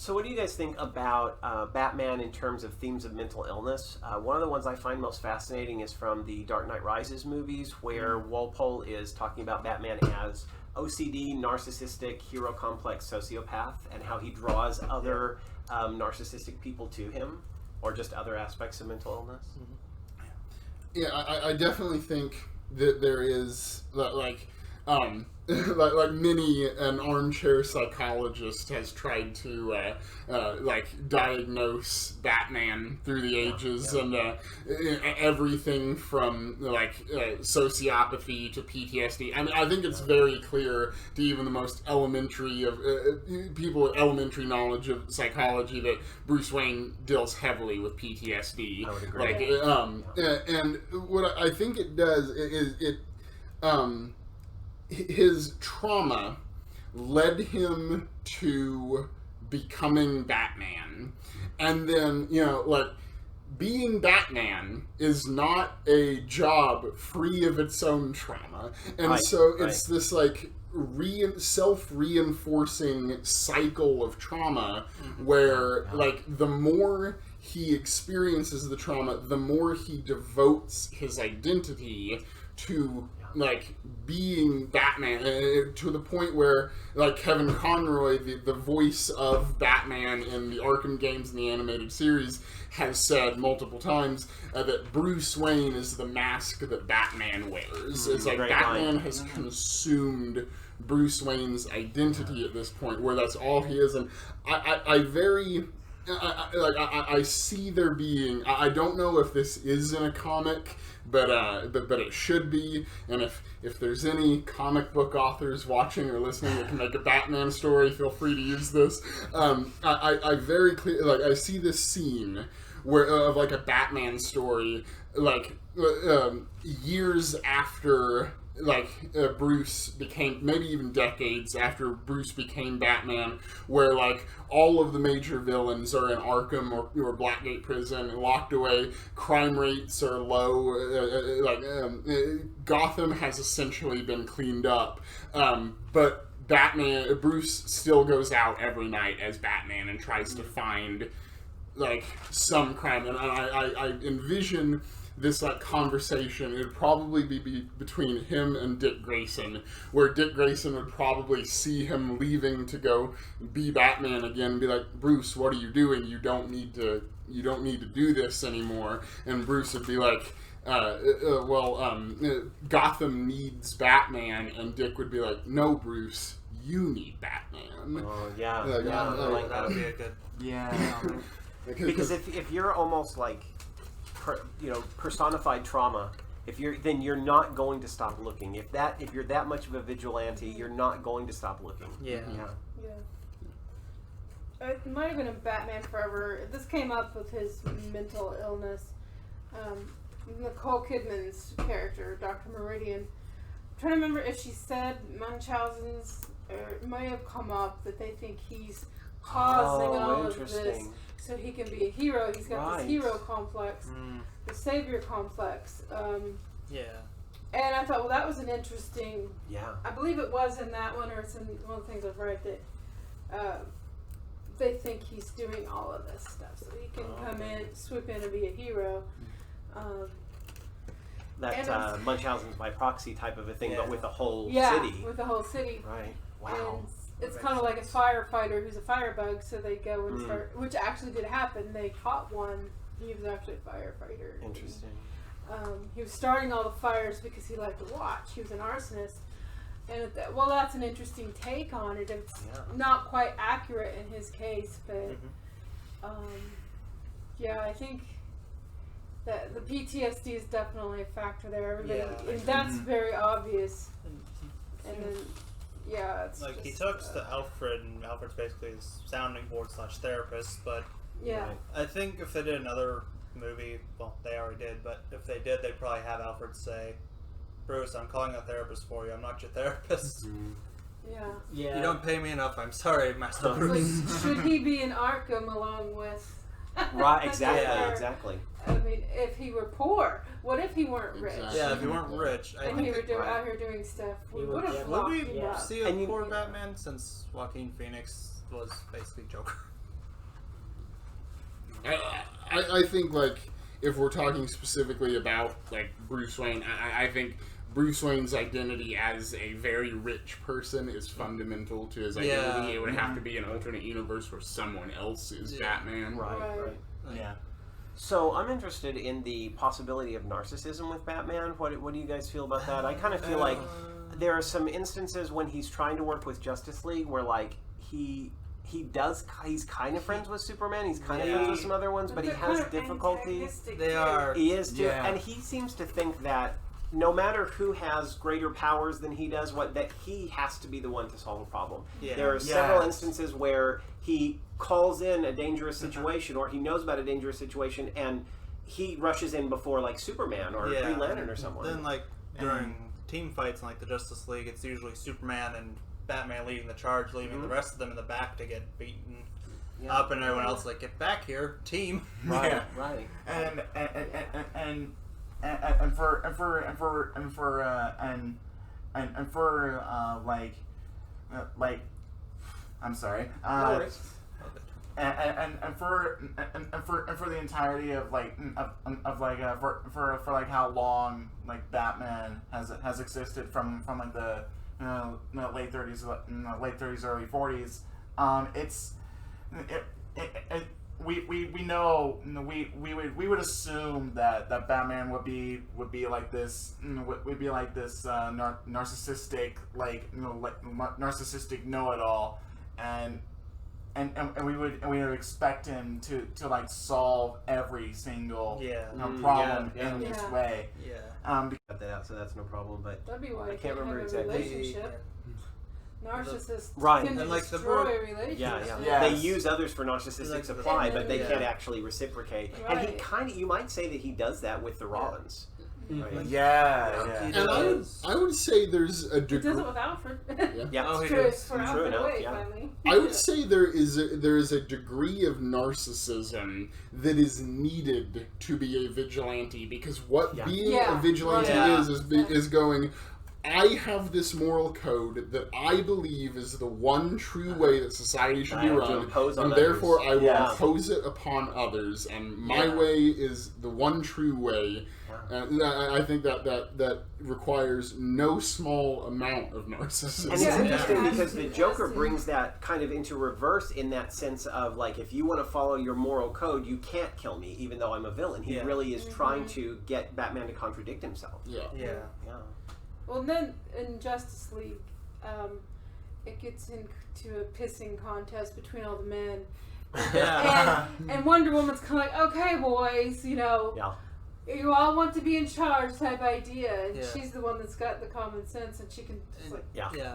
So what do you guys think about Batman in terms of themes of mental illness? One of the ones I find most fascinating is from the Dark Knight Rises movies, where Walpole is talking about Batman as OCD, narcissistic, hero complex sociopath, and how he draws other narcissistic people to him, or just other aspects of mental illness. Yeah, I definitely think that there is, like many an armchair psychologist has tried to diagnose Batman through the ages, and everything from sociopathy to PTSD. I mean, I think it's very clear to even the most elementary of people with elementary knowledge of psychology that Bruce Wayne deals heavily with PTSD. I would agree. And what I think it does is his trauma led him to becoming Batman. And then, being Batman is not a job free of its own trauma. And so it's this, self-reinforcing cycle of trauma where, the more he experiences the trauma, the more he devotes his identity to being Batman, to the point where Kevin Conroy, the voice of Batman in the Arkham games and the animated series, has said multiple times that Bruce Wayne is the mask that Batman wears. It's Batman has consumed Bruce Wayne's identity at this point, where that's all he is. And I see there being, I don't know if this is in a comic, but it should be. And if there's any comic book authors watching or listening that can make a Batman story, feel free to use this. I very clear, I see this scene where of a Batman story, years after Bruce became, maybe even decades after Bruce became Batman, where all of the major villains are in Arkham or Blackgate Prison and locked away. Crime rates are low. Gotham has essentially been cleaned up, but Bruce still goes out every night as Batman and tries to find some crime. And I envision this conversation, it would probably be between him and Dick Grayson, where Dick Grayson would probably see him leaving to go be Batman again and be like, Bruce, what are you doing? You don't need to do this anymore. And Bruce would be like, Gotham needs Batman. And Dick would be like, no, Bruce, you need Batman. Oh, yeah. That would be a good... Yeah. Because if you're almost personified trauma, then you're not going to stop looking. If you're that much of a vigilante, you're not going to stop looking. Yeah. It might have been a Batman Forever. This came up with his mental illness. Nicole Kidman's character, Dr. Meridian. I'm trying to remember if she said Munchausen's, or it might have come up that they think he's causing all of this so he can be a hero. He's got this hero complex, the savior complex. And I thought, well, that was an interesting... Yeah. I believe it was in that one, or it's in one of the things I've read, that they think he's doing all of this stuff. So he can come in, swoop in, and be a hero. That Munchausen's by proxy type of a thing, but with the whole city. Yeah, with the whole city. Right. Wow. And it's kind of like a firefighter who's a firebug, so they go and start, which actually did happen. They caught one. He was actually a firefighter. Interesting. He was starting all the fires because he liked to watch. He was an arsonist. And that's an interesting take on it. It's not quite accurate in his case, but I think that the PTSD is definitely a factor there. Everybody, and that's very obvious. And then, it's he talks to Alfred, and Alfred's basically his sounding board / therapist. But I think if they did another movie, well, they already did, but if they did, they'd probably have Alfred say, Bruce, I'm calling a therapist for you. I'm not your therapist. Yeah. You don't pay me enough. I'm sorry, Master Bruce. Should he be in Arkham along with... Right, exactly. I mean, if he were poor, what if he weren't rich? Yeah, if he weren't rich. And he were out here doing stuff. We would have Would we see a poor Batman, since Joaquin Phoenix was basically Joker? I think, like, if we're talking specifically about, like, Bruce Wayne, I think Bruce Wayne's identity as a very rich person is fundamental to his identity. Yeah. It would have to be an alternate universe where someone else is Batman. Right. Yeah. So I'm interested in the possibility of narcissism with Batman. What do you guys feel about that? I kind of feel like there are some instances when he's trying to work with Justice League where, like, he's kind of friends with Superman, he's kind of friends with some other ones, but he has difficulties. They are. He is too, Yeah. and he seems to think that no matter who has greater powers than he does, that he has to be the one to solve a problem. Yeah. There are several instances where he calls in a dangerous situation, or he knows about a dangerous situation, and he rushes in before, like, Superman or Green Lantern or someone. Then, like, during team fights in, like, the Justice League, it's usually Superman and Batman leading the charge, leaving the rest of them in the back to get beaten up, and everyone else is like, get back here, team. Right. And for I'm sorry. No worries. And for the entirety of for how long, like, Batman has existed from like the late 30s, early 40s. We would assume that Batman would be like this narcissistic, narcissistic know-it-all, and we would expect him to like solve every single problem in this way. Cut that out, so that's no problem. But That'd be why I you can't can't remember have a exactly. relationship. Narcissists Right. can And, like, the destroy book- relationships. Yeah. Yes. They use others for narcissistic Like, supply, but they yeah. can't actually reciprocate. Right. And he kind of, you might say that he does that with the Robins. Right? Yeah. And I would say there's a He degree. does it with Alfred. Yeah. Oh, It's he true. does. It's for True Alfred enough, away, yeah. finally. I would say there is a degree of narcissism that is needed to be a vigilante, because what being Yeah. a vigilante Right. is going, I have this moral code that I believe is the one true way that society should I be have to run, impose on and therefore others. I will Yeah. impose it upon others, and my way is the one true way. I think that requires no small amount of narcissism. And it's Yeah. interesting Yeah. because the Joker Yes. brings that kind of into reverse in that sense of, like, if you want to follow your moral code, you can't kill me, even though I'm a villain. He really is trying to get Batman to contradict himself. Yeah. Yeah. Well, and then in Justice League, it gets into a pissing contest between all the men. And Wonder Woman's kind of like, okay, boys, you all want to be in charge type idea. And she's the one that's got the common sense, and she can just like,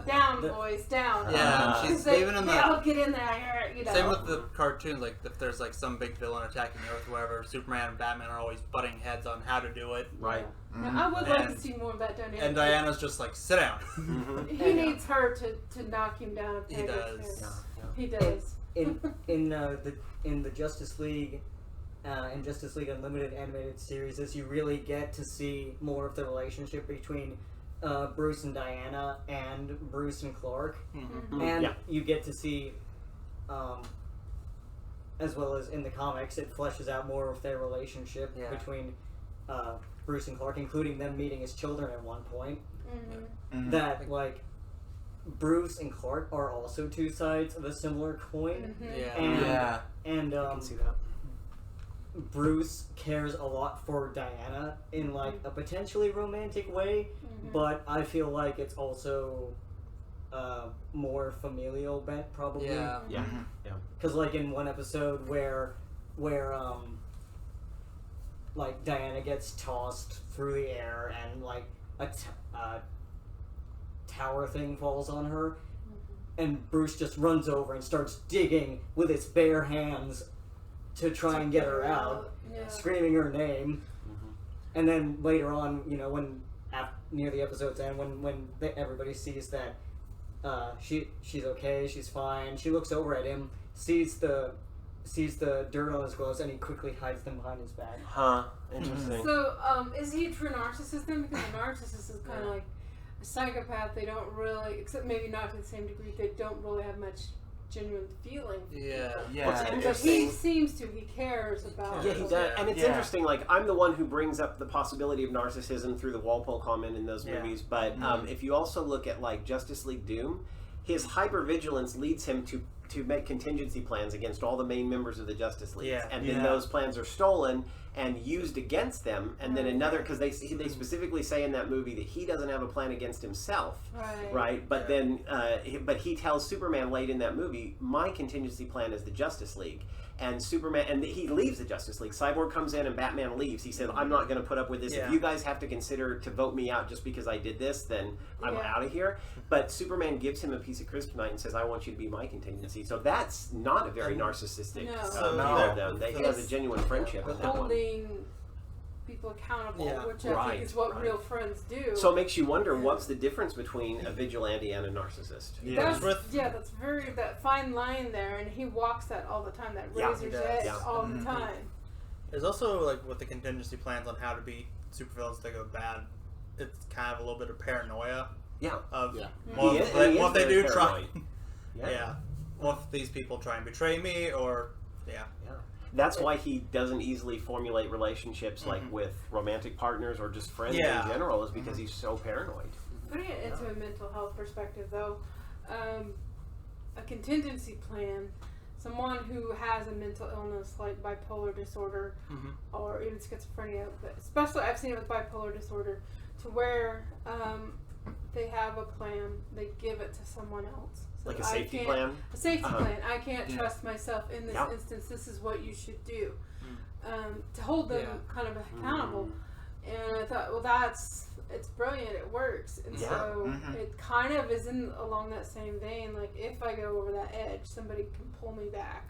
down, boys, down. Yeah, she's even in the... I'll get in there, Same with the cartoons, like, if there's, like, some big villain attacking Earth or whatever, Superman and Batman are always butting heads on how to do it. Right. Now, I would like to see more of that dynamic. And Diana's just like, sit down. He needs her to knock him down. He does. He does. In the Justice League and Justice League Unlimited animated series, as you really get to see more of the relationship between Bruce and Diana and Bruce and Clark, and you get to see, as well as in the comics, it fleshes out more of their relationship between Bruce and Clark, including them meeting as children at one point. That, like, Bruce and Clark are also two sides of a similar coin. And I can see that. Bruce cares a lot for Diana in, like, a potentially romantic way, but I feel like it's also more familial bent, probably. Because, like, in one episode where like, Diana gets tossed through the air and, like, a tower thing falls on her, and Bruce just runs over and starts digging with his bare hands to try and get her out, screaming her name. And then later on, when near the episode's end, when everybody sees that she's okay, she's fine, she looks over at him, sees the dirt on his clothes, and he quickly hides them behind his back. Interesting. So, is he a true narcissist then? Because a narcissist is kind of like a psychopath. They don't really, except maybe not to the same degree, they don't really have much genuine feeling. Yeah. What's But interesting. he seems to. He cares about. Yeah, he does, and it's interesting. Like, I'm the one who brings up the possibility of narcissism through the Walpole comment in those movies. But if you also look at like Justice League Doom, his hypervigilance leads him to make contingency plans against all the main members of the Justice League, and then those plans are stolen and used against them. And then another, because they specifically say in that movie that he doesn't have a plan against himself, right? But then, but he tells Superman late in that movie, my contingency plan is the Justice League. And Superman, and he leaves the Justice League. Cyborg comes in and Batman leaves. He said, I'm not going to put up with this. If you guys have to consider to vote me out just because I did this, then I'm out of here. But Superman gives him a piece of kryptonite and says, I want you to be my contingency. So that's not a very narcissistic view of them. He has a genuine friendship with that one. Holding people accountable, which I think is what real friends do. So it makes you wonder, what's the difference between a vigilante and a narcissist? That's very, that fine line there, and he walks that all the time, that razor's edge all the time. There's also, like, with the contingency plans on how to beat supervillains that go bad, it's kind of a little bit of paranoia. What if they do try? What if these people try and betray me, or... That's why he doesn't easily formulate relationships like with romantic partners or just friends in general, is because he's so paranoid. Putting it into a mental health perspective, though, a contingency plan, someone who has a mental illness like bipolar disorder or even schizophrenia, but especially I've seen it with bipolar disorder, to where they have a plan, they give it to someone else. So like a safety plan? A safety plan. I can't trust myself in this instance. This is what you should do. To hold them kind of accountable. And I thought, well, it's brilliant. It works. And so it kind of is along that same vein. Like, if I go over that edge, somebody can pull me back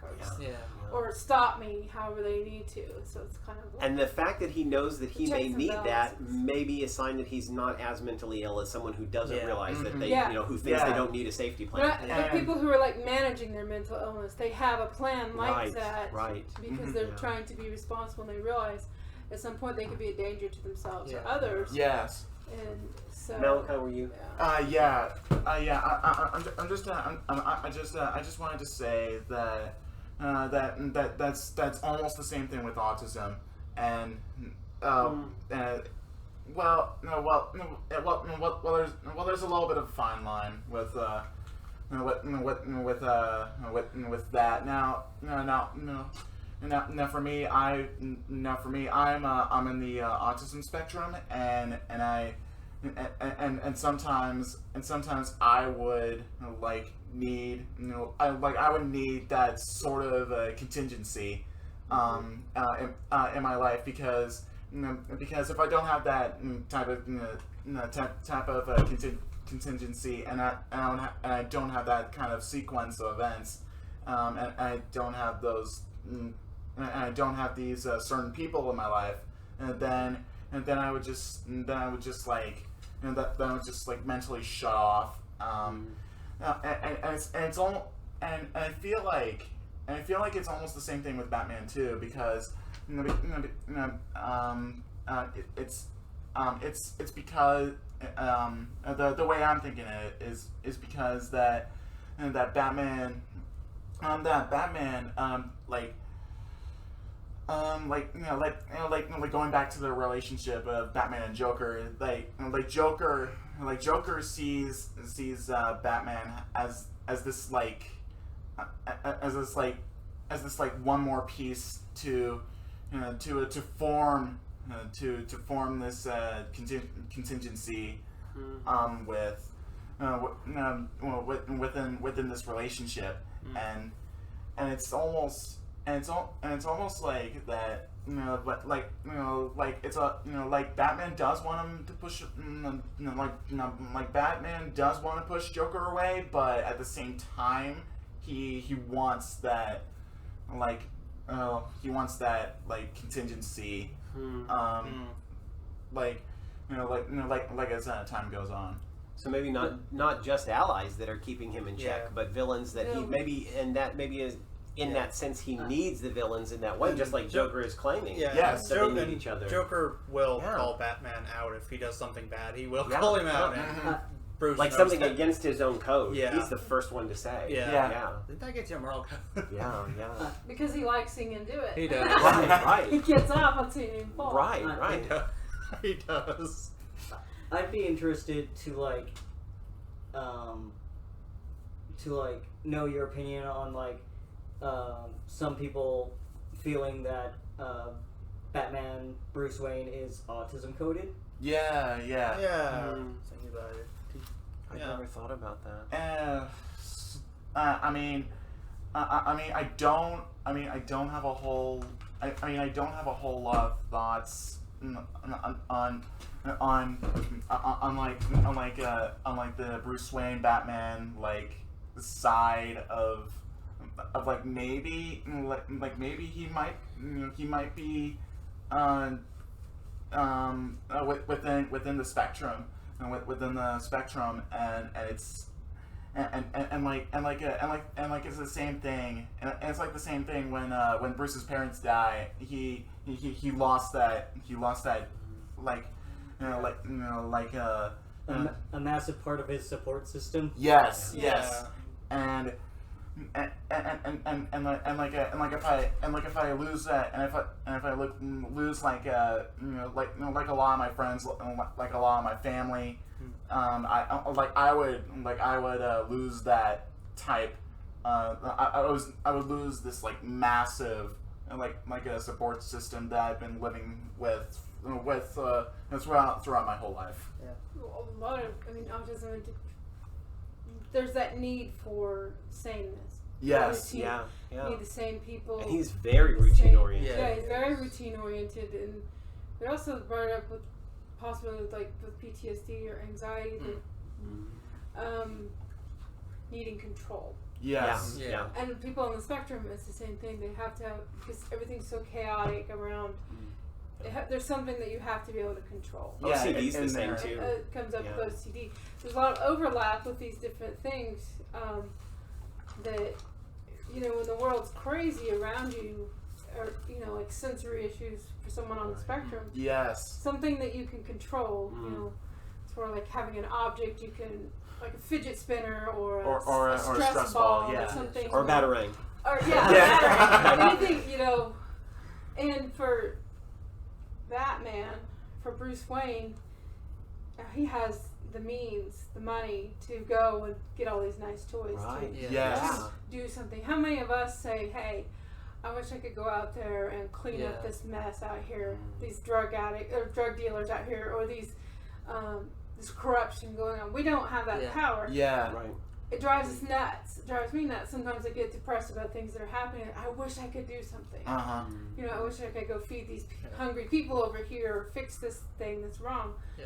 or stop me however they need to. So it's kind of like, and the fact that he knows that he may need that may be a sign that he's not as mentally ill as someone who doesn't realize that they, who thinks they don't need a safety plan. But people who are like managing their mental illness, they have a plan like that because they're trying to be responsible, and they realize at some point they could be a danger to themselves or others. Yes. And so, Malachi, were you? I just wanted to say that that's almost the same thing with autism, and there's a little bit of a fine line with that. Now for me, I'm in the autism spectrum, and sometimes I would need I would need that sort of contingency in my life, because if I don't have that type of contingency, and I don't have that kind of sequence of events, and I don't have those. And I don't have these certain people in my life, and then I would just mentally shut off. And it's almost, and I feel like it's almost the same thing with Batman too, because it's because the way I'm thinking it is because that Batman going back to the relationship of Batman and Joker, Joker sees Batman as this one more piece to form this contingency within this relationship, and it's almost like that, like Batman does want him to push, Batman does want to push Joker away, but at the same time, he wants that, contingency, as time goes on. So maybe not just allies that are keeping him in check, but villains that he maybe, and that maybe is. In that sense, he needs the villains in that way, just like Joker is claiming. Yes, they need each other. Joker will call Batman out if he does something bad. He will call him out. Bruce like knows something that. against his own code. Yeah. He's the first one to say. Yeah. Yeah. Did that get you a moral code? Yeah. Because he likes seeing him do it. He does. Right. He gets off on seeing him fall. Right. He does. I'd be interested to know your opinion on some people feeling that Batman Bruce Wayne is autism coded. Yeah. Thinking about it. I never thought about that. I don't have a whole. I don't have a whole lot of thoughts on the Bruce Wayne Batman side of maybe he might be within the spectrum and it's it's the same thing and it's like the same thing when Bruce's parents die, he lost that A massive part of his support system. yes Yeah. and if I lose that, and if I lose like a lot of my friends, like a lot of my family, I would lose that type. I would lose this massive a support system that I've been living with throughout my whole life. A lot of, autism, there's that need for sameness. Yes. You Yeah. need the same people. And he's very routine oriented. Yeah, he's very routine oriented, and they also brought it up with possibly with PTSD or anxiety, needing control. Yes. Yeah. And people on the spectrum, it's the same thing. They have to have, because everything's so chaotic around. There's something that you have to be able to control. Yeah, OCD's the and same there- too. It comes up Yeah. with OCD. There's a lot of overlap with these different things that, when the world's crazy around you, or, sensory issues for someone on the spectrum, Yes. something that you can control, it's more like having an object you can, like a fidget spinner or a stress ball yeah. or something. Or a batarang. Or, anything, and for Batman, for Bruce Wayne, he has the means, the money to go and get all these nice toys Right. to Yes. do something. How many of us say, hey, I wish I could go out there and clean up this mess out here, these drug dealers out here, or these this corruption going on. We don't have that power. Yeah. Right. It drives us nuts. It drives me nuts. Sometimes I get depressed about things that are happening. I wish I could do something. Uh-huh. I wish I could go feed these hungry people over here, or fix this thing that's wrong. Yeah.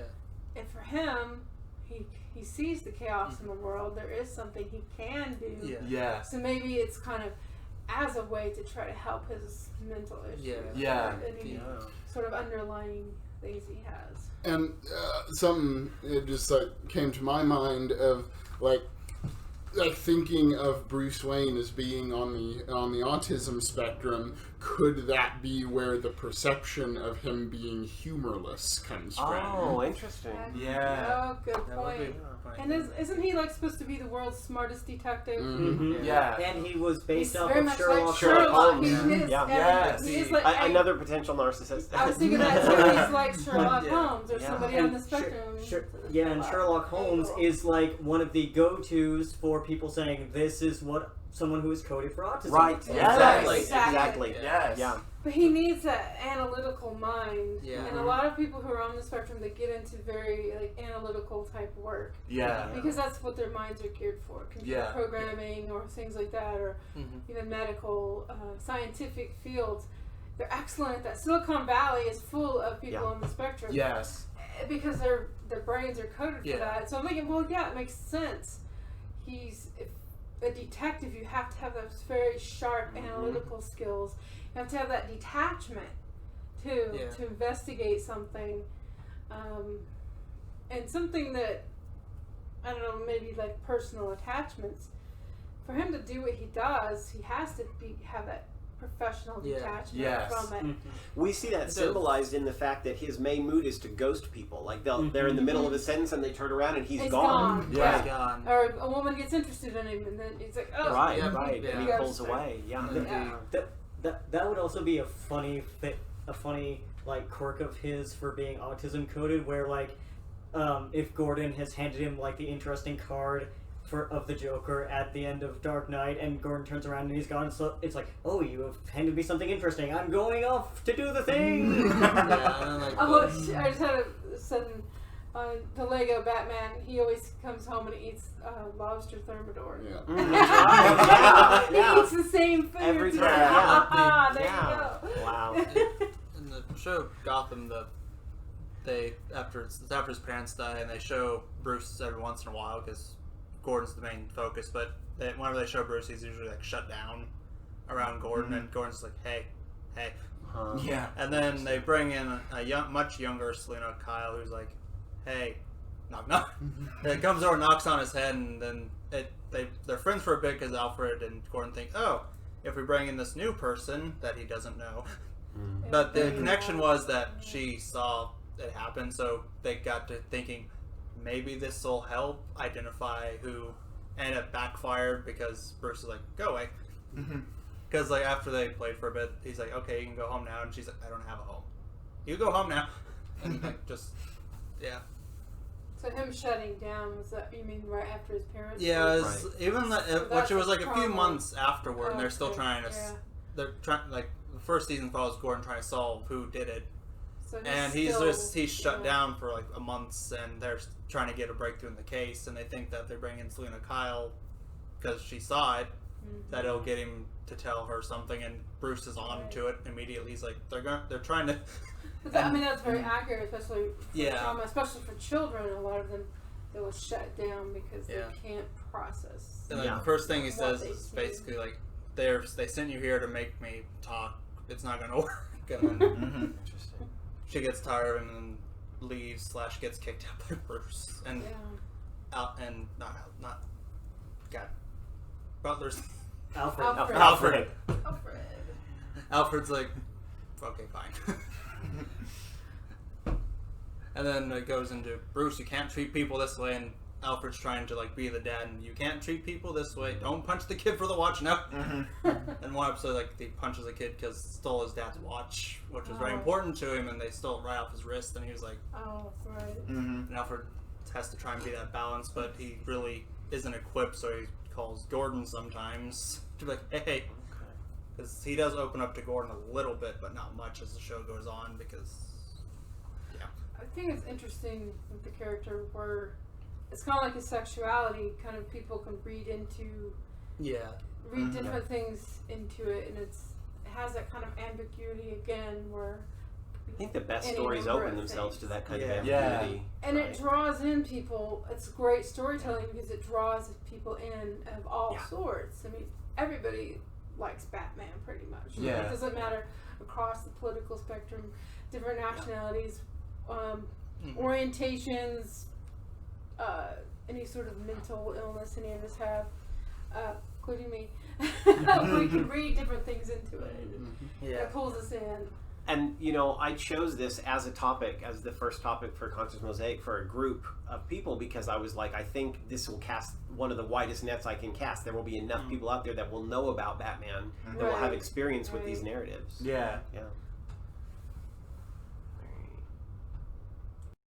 And for him, he sees the chaos in the world. There is something he can do. Yeah. Yes. So maybe it's kind of as a way to try to help his mental issues. Yeah. Any sort of underlying things he has. And something it just came to my mind of like thinking of Bruce Wayne as being on the autism spectrum. Could that be where the perception of him being humorless comes from? Oh, interesting. Yeah. Oh, good That would be point. a point. And isn't he supposed to be the world's smartest detective? Mm-hmm. Yeah. And he was based He's off very of much Sherlock. like Sherlock. He Yeah. is. Yeah. and Yes. He is like Another potential narcissist. I was thinking that too. He's like Sherlock Yeah. Holmes or Yeah. somebody And on the spectrum. And Sherlock Holmes is like one of the go-tos for people saying this is what someone who is coded for autism. Right. Yes. Exactly. Yes. Yeah. But he needs that analytical mind. Yeah. And a lot of people who are on the spectrum, they get into very analytical type work. Yeah. Because that's what their minds are geared for. Computer programming or things like that, or even medical, scientific fields. They're excellent at that. Silicon Valley is full of people on the spectrum. Yes. Because their brains are coded for that. So I'm thinking, it makes sense. If a detective, you have to have those very sharp analytical skills. You have to have that detachment too to investigate something, and something that I don't know, maybe like personal attachments. For him to do what he does, he has to have that professional Yeah. detachment Yes. from it. We see that So- symbolized in the fact that his main mood is to ghost people. Like they're in the middle of a sentence and they turn around and he's gone. Yeah. He's gone. Or a woman gets interested in him, and then he's like, oh, Right, Yeah. right. Yeah. And he Yeah. pulls away. Yeah. Yeah. That would also be a funny like quirk of his for being autism coded, where like if Gordon has handed him like the interesting card of the Joker at the end of Dark Knight, and Gordon turns around and he's gone, so it's like, oh, you have handed me something interesting. I'm going off to do the thing. Yeah, and then, like, Oh, I just had a sudden. The Lego Batman, he always comes home and eats lobster thermidor. Yeah. That's right. He Yeah. eats the same food. Every time. Ah, there Yeah. you go. Wow. in the show Gotham, after his parents die, and they show Bruce every once in a while because Gordon's the main focus. But whenever they show Bruce, he's usually like shut down around Gordon, and Gordon's like, hey. Yeah. And then they bring in a much younger Selena Kyle, who's like, hey, knock knock. And it comes over, knocks on his head, and then they're friends for a bit because Alfred and Gordon think, oh, if we bring in this new person that he doesn't know. But the connection was that she saw it happen, so they got to thinking maybe this will help identify who, and it backfired because Bruce is like, go away. Because like after they played for a bit, he's like, okay, you can go home now, and she's like, I don't have a home. You go home now. And like just, yeah. So him shutting down, was that, you mean right after his parents? Yeah, died? it's, even So which that's it was like a few trauma. months afterward, and they're still Okay, trying to, yeah. they're trying, like, the first season follows Gordon trying to solve who did it. So And he's shut down for like a month, and they're trying to get a breakthrough in the case, and they think that they bring in Selena Kyle because she saw it, that it'll get him to tell her something, and Bruce is on to it immediately. He's like, they're trying to. But I mean, that's very accurate, especially for Yeah. trauma, especially for children. A lot of them, they will shut down because Yeah. they can't process. And like, Yeah. the first thing he What says they is see. basically like, they sent you here to make me talk. It's not gonna work. And then Interesting. she gets tired of him and then leaves / gets kicked out by Bruce and Yeah. not God. Butler's Alfred. Alfred. Alfred. Alfred's like, okay, fine. And then it goes into Bruce, you can't treat people this way, and Alfred's trying to like be the dad, and you can't treat people this way. Don't punch the kid for the watch now. And one episode, like he punches a kid because stole his dad's watch, which was very Oh. important to him, and they stole it right off his wrist, and he was like, Oh, right. and Alfred has to try and be that balance, but he really isn't equipped, so he calls Gordon sometimes to be like, hey. Because he does open up to Gordon a little bit, but not much as the show goes on, because, yeah. I think it's interesting with the character where it's kind of like his sexuality. Kind of people can read different things into it, and it has that kind of ambiguity again where. I think the best any stories number open of themselves to things. that kind of Yeah. ambiguity. And Right. it draws in people. It's great storytelling because it draws people in of all Yeah. sorts. I mean, everybody likes Batman pretty much. Yeah. It doesn't matter across the political spectrum, different nationalities, orientations, any sort of mental illness any of us have, including me. We can read different things into it. It pulls us in. And, you know, I chose this as a topic, as the first topic for Conscious Mosaic for a group of people because I was like, I think this will cast one of the widest nets I can cast. There will be enough people out there that will know about Batman, that will have Right. experience with Right. these narratives. Yeah. Yeah.